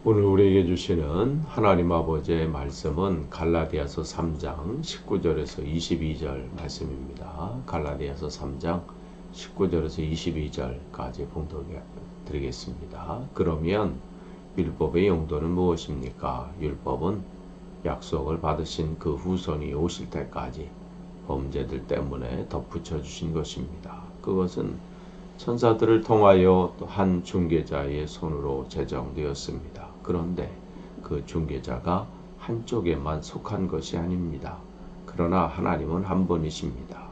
오늘 우리에게 주시는 하나님 아버지의 말씀은 갈라디아서 3장 19절에서 22절 말씀입니다. 갈라디아서 3장 19절에서 22절까지 봉독해 드리겠습니다. 그러면 율법의 용도는 무엇입니까? 율법은 약속을 받으신 그 후손이 오실 때까지 범죄들 때문에 덧붙여 주신 것입니다. 그것은 천사들을 통하여 또 한 중개자의 손으로 제정되었습니다. 그런데 그 중개자가 한쪽에만 속한 것이 아닙니다. 그러나 하나님은 한 분이십니다.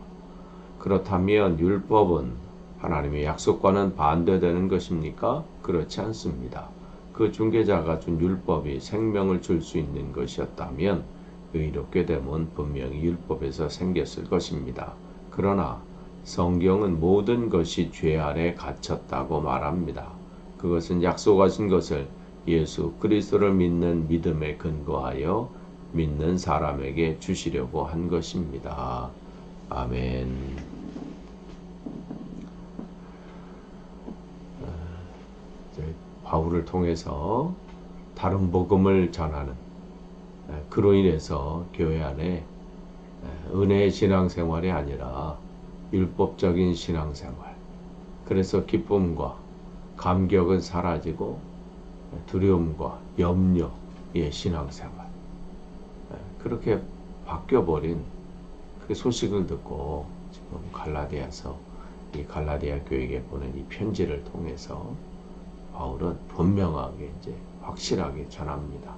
그렇다면 율법은 하나님의 약속과는 반대되는 것입니까? 그렇지 않습니다. 그 중개자가 준 율법이 생명을 줄 수 있는 것이었다면 의롭게 되면 분명히 율법에서 생겼을 것입니다. 그러나 성경은 모든 것이 죄 아래 갇혔다고 말합니다. 그것은 약속하신 것을 예수 그리스도를 믿는 믿음에 근거하여 믿는 사람에게 주시려고 한 것입니다. 아멘. 바울을 통해서 다른 복음을 전하는, 그로 인해서 교회 안에 은혜의 신앙생활이 아니라 율법적인 신앙생활, 그래서 기쁨과 감격은 사라지고 두려움과 염려의 신앙생활, 그렇게 바뀌어버린 그 소식을 듣고 지금 갈라디아서 이 갈라디아 교회에 보낸 이 편지를 통해서 바울은 분명하게 이제 확실하게 전합니다.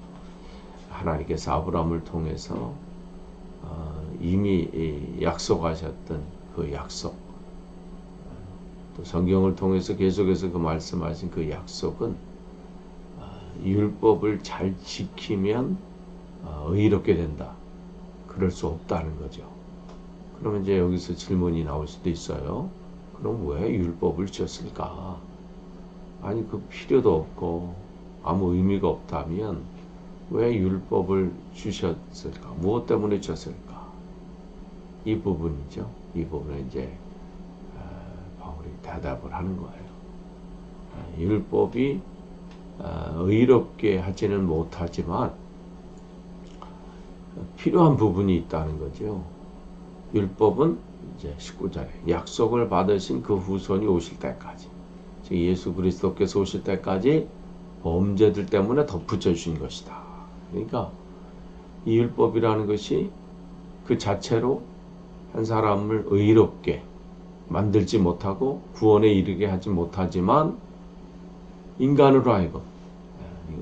하나님께서 아브라함을 통해서 이미 약속하셨던 그 약속, 또 성경을 통해서 계속해서 그 말씀하신 그 약속은 율법을 잘 지키면 의롭게 된다. 그럴 수 없다는 거죠. 그러면 이제 여기서 질문이 나올 수도 있어요. 그럼 왜 율법을 지었을까? 아니, 그 필요도 없고 아무 의미가 없다면 왜 율법을 주셨을까? 무엇 때문에 주셨을까? 이 부분이죠. 이 부분에 이제 바울이 대답을 하는 거예요. 율법이 의롭게 하지는 못하지만 필요한 부분이 있다는 거죠. 율법은 이제 19절에 약속을 받으신 그 후손이 오실 때까지, 즉 예수 그리스도께서 오실 때까지 범죄들 때문에 덧붙여 주신 것이다. 그러니까 이 율법이라는 것이 그 자체로 한 사람을 의롭게 만들지 못하고 구원에 이르게 하지 못하지만 인간으로 하여금,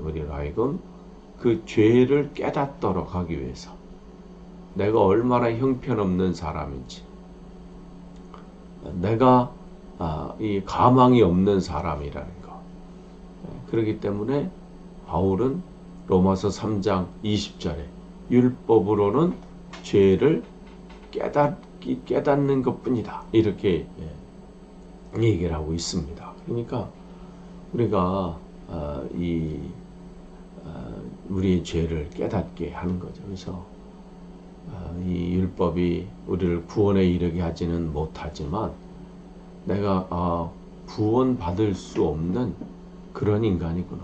우리로 하여금 그 죄를 깨닫도록 하기 위해서, 내가 얼마나 형편없는 사람인지, 내가 이 가망이 없는 사람이라는 것. 그렇기 때문에 바울은 로마서 3장 20절에 율법으로는 죄를 깨닫는 것뿐이다, 이렇게 얘기를 하고 있습니다. 그러니까 우리가 우리의 죄를 깨닫게 하는 거죠. 그래서 이 율법이 우리를 구원에 이르게 하지는 못하지만 내가 구원받을 수 없는 그런 인간이구나.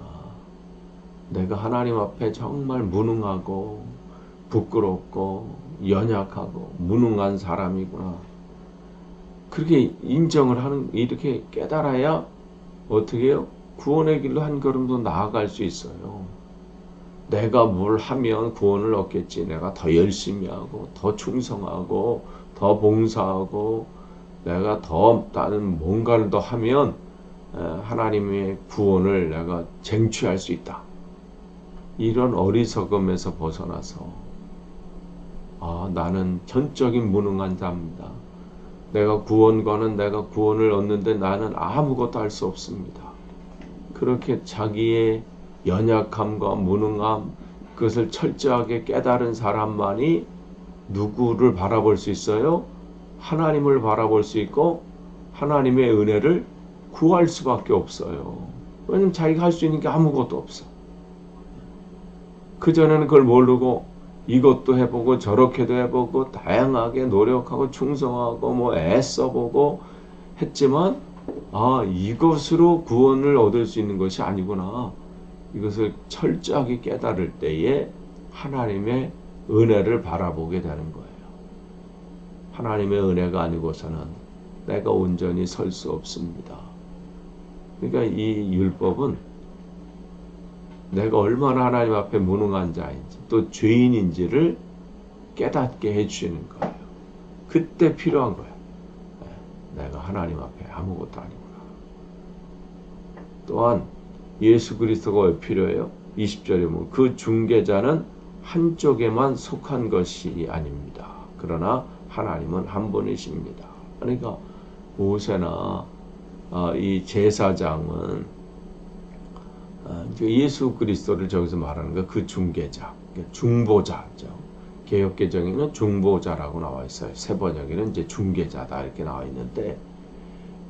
내가 하나님 앞에 정말 무능하고 부끄럽고 연약하고 무능한 사람이구나. 그렇게 인정을 하는, 이렇게 깨달아야 어떻게 해요? 구원의 길로 한 걸음 더 나아갈 수 있어요. 내가 뭘 하면 구원을 얻겠지. 내가 더 열심히 하고 더 충성하고 더 봉사하고 내가 더 다른 뭔가를 더 하면 하나님의 구원을 내가 쟁취할 수 있다. 이런 어리석음에서 벗어나서 나는 전적인 무능한 자입니다. 내가 구원을 얻는데 나는 아무것도 할 수 없습니다. 그렇게 자기의 연약함과 무능함, 그것을 철저하게 깨달은 사람만이 누구를 바라볼 수 있어요? 하나님을 바라볼 수 있고 하나님의 은혜를 구할 수밖에 없어요. 왜냐면 자기가 할 수 있는 게 아무것도 없어. 그전에는 그걸 모르고 이것도 해보고 저렇게도 해보고 다양하게 노력하고 충성하고 애써보고 했지만 이것으로 구원을 얻을 수 있는 것이 아니구나. 이것을 철저하게 깨달을 때에 하나님의 은혜를 바라보게 되는 거예요. 하나님의 은혜가 아니고서는 내가 온전히 설 수 없습니다. 그러니까 이 율법은 내가 얼마나 하나님 앞에 무능한 자인지 또 죄인인지를 깨닫게 해주시는 거예요. 그때 필요한 거예요. 내가 하나님 앞에 아무것도 아니구나. 또한 예수 그리스도가 왜 필요해요? 20절에 보면 그 중개자는 한쪽에만 속한 것이 아닙니다. 그러나 하나님은 한 분이십니다. 그러니까 모세나 이 제사장은 예수 그리스도를 저기서 말하는 거 그 중개자, 중보자죠. 개역개정에는 중보자라고 나와 있어요. 새 번역에는 이제 중개자다 이렇게 나와 있는데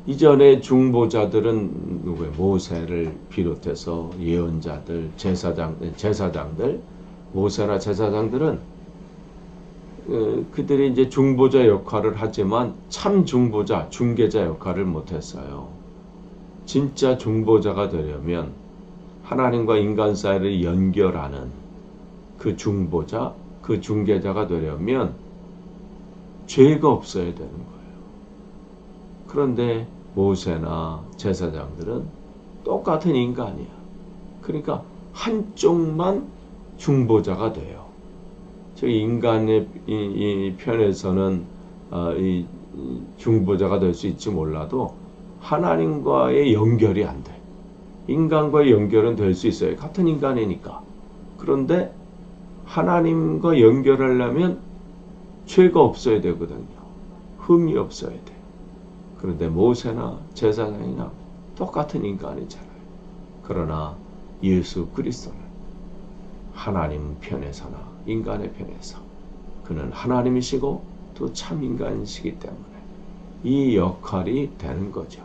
이전에 중보자들은 누구예요? 모세를 비롯해서 예언자들, 제사장들, 모세나 제사장들은 그들이 이제 중보자 역할을 하지만 참 중보자, 중개자 역할을 못했어요. 진짜 중보자가 되려면 하나님과 인간 사이를 연결하는 그 중보자, 그 중개자가 되려면 죄가 없어야 되는 거예요. 그런데 모세나 제사장들은 똑같은 인간이야. 그러니까 한쪽만 중보자가 돼요. 저 인간의 이 편에서는 이 중보자가 될 수 있지 몰라도 하나님과의 연결이 안 돼. 인간과의 연결은 될 수 있어요. 같은 인간이니까. 그런데 하나님과 연결하려면 죄가 없어야 되거든요. 흠이 없어야 돼. 그런데 모세나 제사장이나 똑같은 인간이잖아요. 그러나 예수 그리스도는 하나님 편에서나 인간의 편에서 그는 하나님이시고 또 참 인간이시기 때문에 이 역할이 되는 거죠.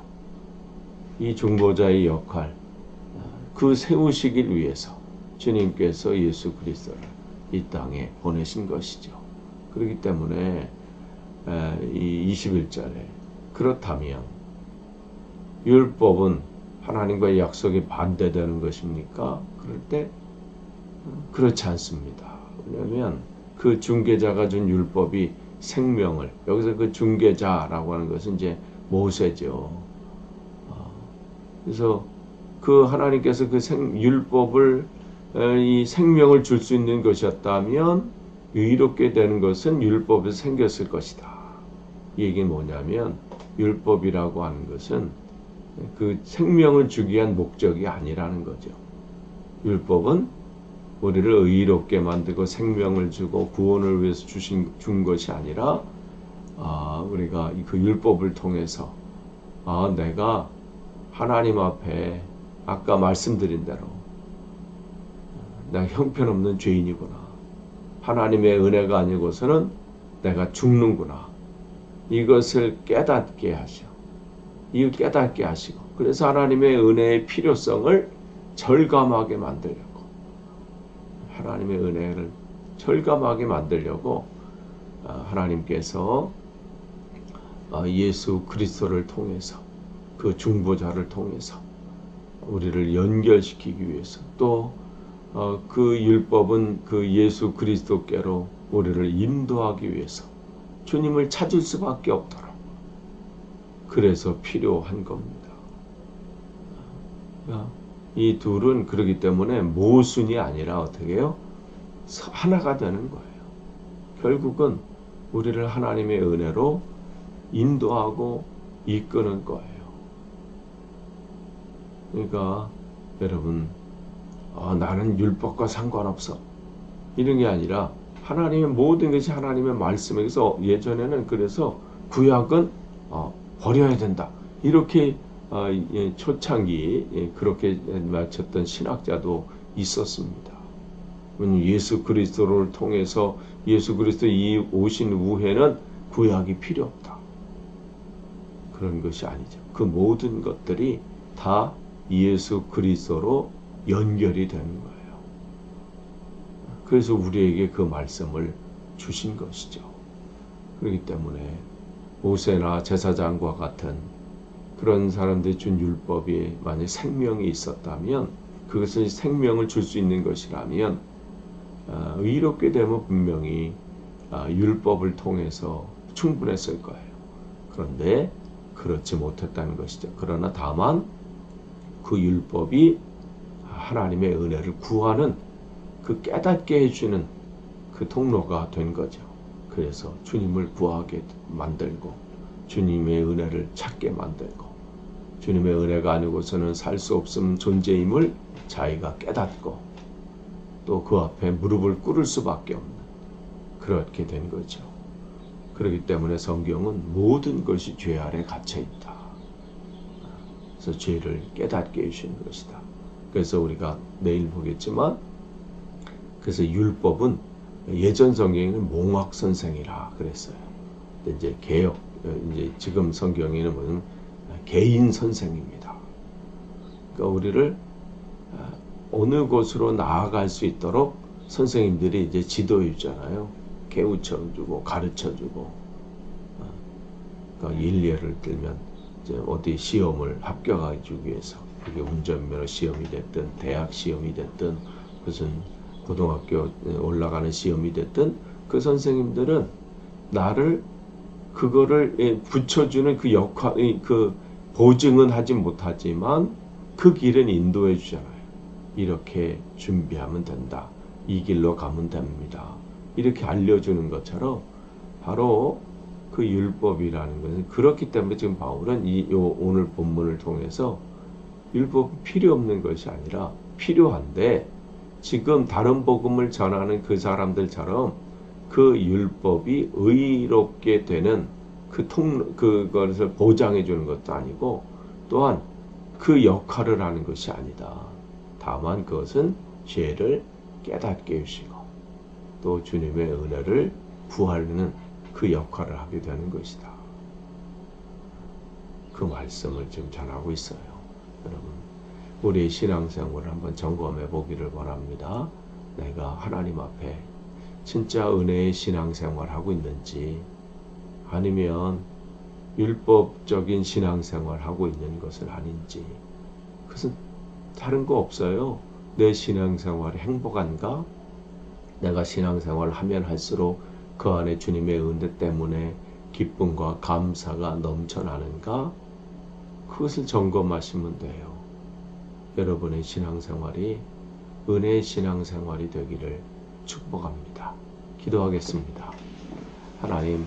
이 중보자의 역할, 그 세우시길 위해서 주님께서 예수 그리스도를 이 땅에 보내신 것이죠. 그렇기 때문에 이 21절에 그렇다면 율법은 하나님과의 약속이 반대되는 것입니까? 그럴 때 그렇지 않습니다. 왜냐하면 그 중개자가 준 율법이 생명을, 여기서 그 중개자라고 하는 것은 이제 모세죠. 그래서 그 하나님께서 그 율법을 이 생명을 줄 수 있는 것이었다면 의롭게 되는 것은 율법에서 생겼을 것이다. 이 얘기는 뭐냐면 율법이라고 하는 것은 그 생명을 주기 위한 목적이 아니라는 거죠. 율법은 우리를 의롭게 만들고 생명을 주고 구원을 위해서 준 것이 아니라 우리가 그 율법을 통해서 내가 하나님 앞에 아까 말씀드린 대로 내가 형편없는 죄인이구나. 하나님의 은혜가 아니고서는 내가 죽는구나. 이것을 깨닫게 하셔. 이걸 깨닫게 하시고 그래서 하나님의 은혜의 필요성을 절감하게 만들려고 하나님의 은혜를 절감하게 만들려고 하나님께서 예수 그리스도를 통해서 그 중보자를 통해서 우리를 연결시키기 위해서 또 그 율법은 그 예수 그리스도께로 우리를 인도하기 위해서 주님을 찾을 수밖에 없도록 그래서 필요한 겁니다. 이 둘은 그렇기 때문에 모순이 아니라 어떻게 해요? 하나가 되는 거예요. 결국은 우리를 하나님의 은혜로 인도하고 이끄는 거예요. 그러니까 여러분 나는 율법과 상관없어 이런 게 아니라 하나님의 모든 것이 하나님의 말씀에서 예전에는 그래서 구약은 버려야 된다 이렇게 초창기 그렇게 마쳤던 신학자도 있었습니다. 예수 그리스도를 통해서 예수 그리스도 이 오신 후에는 구약이 필요 없다. 그런 것이 아니죠. 그 모든 것들이 다 예수 그리스도로 연결이 되는 거예요. 그래서 우리에게 그 말씀을 주신 것이죠. 그렇기 때문에 모세나 제사장과 같은 그런 사람들이 준 율법이 만약 생명이 있었다면 그것은 생명을 줄 수 있는 것이라면 의롭게 되면 분명히 율법을 통해서 충분했을 거예요. 그런데 그렇지 못했다는 것이죠. 그러나 다만 그 율법이 하나님의 은혜를 구하는 그 깨닫게 해주는 그 통로가 된 거죠. 그래서 주님을 구하게 만들고 주님의 은혜를 찾게 만들고 주님의 은혜가 아니고서는 살 수 없음 존재임을 자기가 깨닫고 또 그 앞에 무릎을 꿇을 수밖에 없는 그렇게 된 거죠. 그렇기 때문에 성경은 모든 것이 죄 아래 갇혀 있다. 그래서 죄를 깨닫게 해주시는 것이다. 그래서 우리가 내일 보겠지만 그래서 율법은 예전 성경에는 몽학 선생이라 그랬어요. 근데 이제 개혁 이제 지금 성경에는 뭐는 개인 선생입니다. 그러니까 우리를 어느 곳으로 나아갈 수 있도록 선생님들이 이제 지도해 주잖아요. 깨우쳐주고 가르쳐주고. 그러니까 예를 들면 이제 어디 시험을 합격하기 위해서 그게 운전면허 시험이 됐든 대학 시험이 됐든 무슨 고등학교 올라가는 시험이 됐든 그 선생님들은 나를 그거를 붙여주는 그 역할, 그 보증은 하지 못하지만 그 길은 인도해 주잖아요. 이렇게 준비하면 된다. 이 길로 가면 됩니다. 이렇게 알려주는 것처럼 바로 그 율법이라는 것은 그렇기 때문에 지금 바울은 오늘 본문을 통해서 율법이 필요 없는 것이 아니라 필요한데 지금 다른 복음을 전하는 그 사람들처럼 그 율법이 의롭게 되는 그것을 보장해 주는 것도 아니고 또한 그 역할을 하는 것이 아니다. 다만 그것은 죄를 깨닫게 해주시고 또 주님의 은혜를 구하는 그 역할을 하게 되는 것이다. 그 말씀을 지금 전하고 있어요. 여러분, 우리의 신앙생활을 한번 점검해 보기를 바랍니다. 내가 하나님 앞에 진짜 은혜의 신앙생활을 하고 있는지 아니면 율법적인 신앙생활을 하고 있는 것은 아닌지 그것은 다른 거 없어요. 내 신앙생활이 행복한가? 내가 신앙생활을 하면 할수록 그 안에 주님의 은혜 때문에 기쁨과 감사가 넘쳐나는가? 그것을 점검하시면 돼요. 여러분의 신앙생활이 은혜의 신앙생활이 되기를 축복합니다. 기도하겠습니다. 하나님,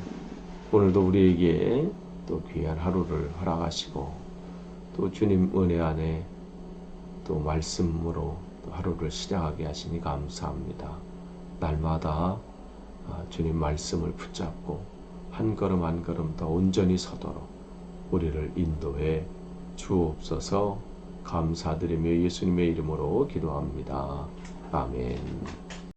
오늘도 우리에게 또 귀한 하루를 허락하시고 또 주님 은혜 안에 또 말씀으로 또 하루를 시작하게 하시니 감사합니다. 날마다 주님 말씀을 붙잡고 한 걸음 한 걸음 더 온전히 서도록 우리를 인도해 주옵소서. 감사드리며 예수님의 이름으로 기도합니다. 아멘.